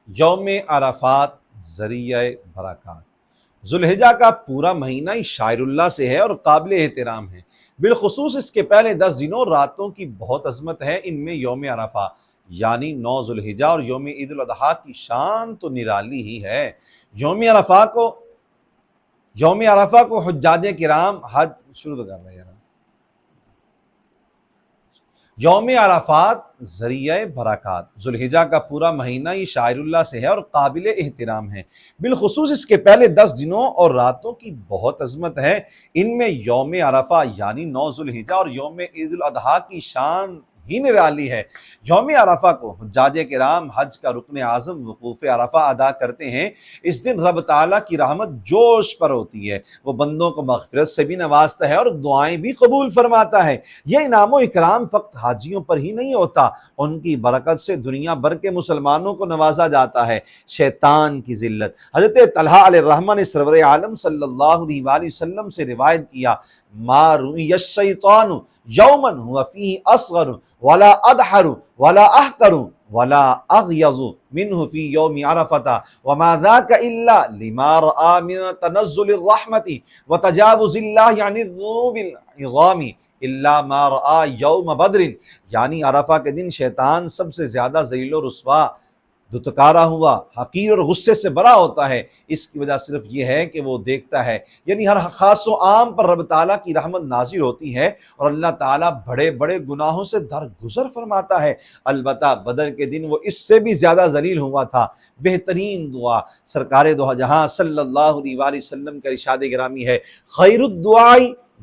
یوم عرفات ذریعہ برکات۔ ذوالحجہ کا پورا مہینہ ہی شاعر اللہ سے ہے اور قابل احترام ہے، بالخصوص اس کے پہلے 10 دنوں اور راتوں کی بہت عظمت ہے۔ ان میں یوم عرفہ یعنی 9 ذوالحجہ اور یوم عید الاضحیٰ کی شان تو نرالی ہی ہے۔ یوم عرفہ کو حجاج کرام حج شروع کر رہے ہیں۔ یوم عرفات ذریعہ برکات۔ ذوالحجہ کا پورا مہینہ ہی شاعر اللہ سے ہے اور قابل احترام ہے، بالخصوص اس کے پہلے 10 دنوں اور راتوں کی بہت عظمت ہے۔ ان میں یوم عرفہ یعنی 9 ذوالحجہ اور یوم عید الاضحیٰ کی شان ہی نرالی ہے۔ یوم عرفہ کو حجاج کرام حج کا رکن اعظم وقوف عرفہ ادا کرتے ہیں۔ اس دن رب تعالیٰ کی رحمت جوش پر ہوتی ہے، وہ بندوں کو مغفرت سے بھی نوازتا ہے اور دعائیں بھی قبول فرماتا ہے۔ یہ انعام و اکرام فقط حاجیوں پر ہی نہیں ہوتا، ان کی برکت سے دنیا بھر کے مسلمانوں کو نوازا جاتا ہے۔ شیطان کی ذلت۔ حضرت طلحہ علیہ الرحمہ نے سرور عالم صلی اللہ علیہ وآلہ وسلم سے روایت کیا، ما رؤی الشیطان یوما هو فیہ اصغر ولا اضحر ولا احقر ولا اغیظ منہ فی یوم عرفۃ وما ذاک الا لما رأى من تنزل الرحمۃ وتجاوز اللہ عن الذنوب العظام الا ما رأى یوم بدر۔ یعنی عرفہ کے دن شیطان سب سے زیادہ ذلیل و رسوا، دتکارا ہوا، حقیر اور غصے سے بھرا ہوتا ہے۔ اس کی وجہ صرف یہ ہے کہ وہ دیکھتا ہے، یعنی ہر خاص و عام پر رب تعالیٰ کی رحمت نازل ہوتی ہے اور اللہ تعالیٰ بڑے بڑے گناہوں سے درگزر فرماتا ہے۔ البتہ بدر کے دن وہ اس سے بھی زیادہ ذلیل ہوا تھا۔ بہترین دعا سرکار دو جہاں صلی اللہ علیہ وآلہ وسلم کا ارشاد گرامی ہے، خیر الدعاء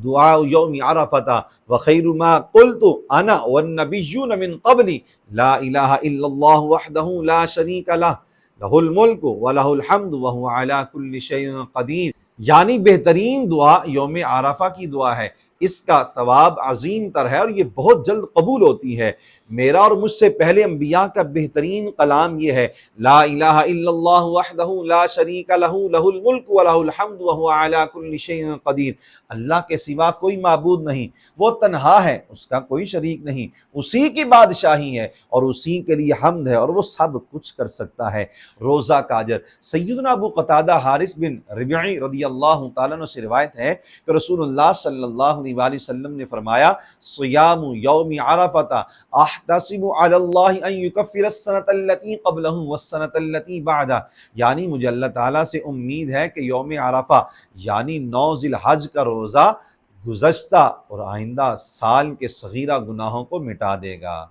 دعاء یوم عرفۃ وخیر ما قلت انا والنبیون من قبلی لا الہ الا اللہ وحدہ لا شریک لہ لہ الملک ولہ الحمد وہو علی کل شیء قدیر۔ یعنی بہترین دعا یوم عرفہ کی دعا ہے، اس کا ثواب عظیم تر ہے اور یہ بہت جلد قبول ہوتی ہے۔ میرا اور مجھ سے پہلے انبیاء کا بہترین کلام یہ ہے، لا الہ الا اللہ وحدہ لا شریک لہ لہ الملک ولہ الحمد وہو علی کل شیء قدیر۔ اللہ کے سوا کوئی معبود نہیں، وہ تنہا ہے، اس کا کوئی شریک نہیں، اسی کی بادشاہی ہے اور اسی کے لیے حمد ہے اور وہ سب کچھ کر سکتا ہے۔ روزہ کا اجر۔ سیدنا ابو قتادہ حارث بن ربیعی رضی اللہ تعالیٰ عنہ سے روایت ہے کہ رسول اللہ صلی اللہ علیہ وآلہ وسلم نے فرمایا، صیام یوم عرفۃ احتسب علی اللہ ان یکفر السنۃ التی قبلہ والسنۃ التی بعدہ۔ یعنی مجھے اللہ تعالیٰ سے امید ہے کہ یوم عرفہ یعنی 9 ذی الحج کا روزہ گزشتہ اور آئندہ سال کے صغیرہ گناہوں کو مٹا دے گا۔